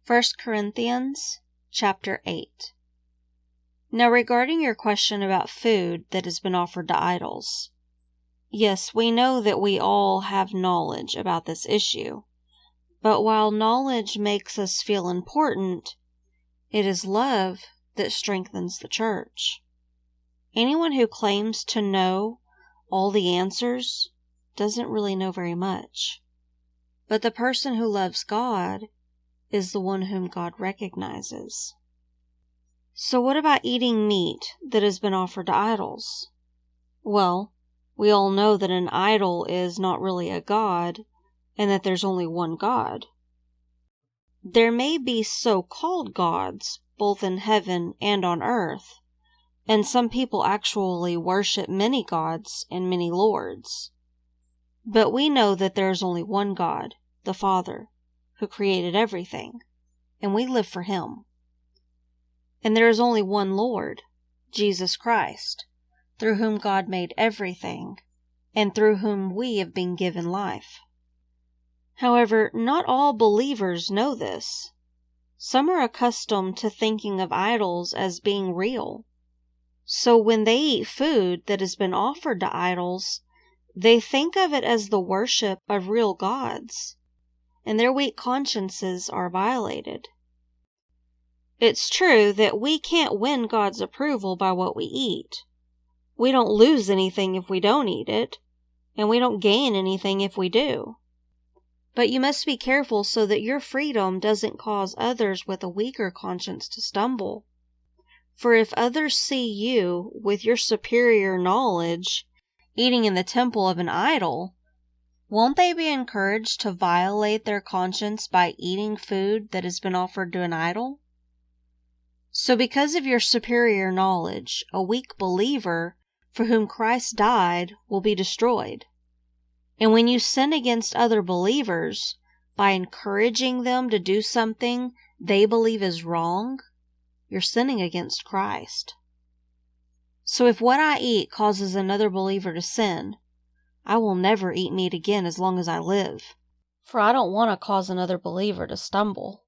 1 Corinthians chapter 8. Now regarding your question about food that has been offered to idols. Yes, we know that we all have knowledge about this issue, but while knowledge makes us feel important, it is love that strengthens the church. Anyone who claims to know all the answers doesn't really know very much. But the person who loves God is the one whom God recognizes. So what about eating meat that has been offered to idols? Well, we all know that an idol is not really a god, and that there's only one God. There may be so-called gods, both in heaven and on earth, and some people actually worship many gods and many lords. But we know that there is only one God, the Father, who created everything, and we live for Him. And there is only one Lord, Jesus Christ, through whom God made everything, and through whom we have been given life. However, not all believers know this. Some are accustomed to thinking of idols as being real. So when they eat food that has been offered to idols, they think of it as the worship of real gods, and their weak consciences are violated. It's true that we can't win God's approval by what we eat. We don't lose anything if we don't eat it, and we don't gain anything if we do. But you must be careful so that your freedom doesn't cause others with a weaker conscience to stumble. For if others see you, with your superior knowledge, eating in the temple of an idol, won't they be encouraged to violate their conscience by eating food that has been offered to an idol? So because of your superior knowledge, a weak believer for whom Christ died will be destroyed. And when you sin against other believers by encouraging them to do something they believe is wrong, you're sinning against Christ. So if what I eat causes another believer to sin, I will never eat meat again as long as I live, for I don't want to cause another believer to stumble.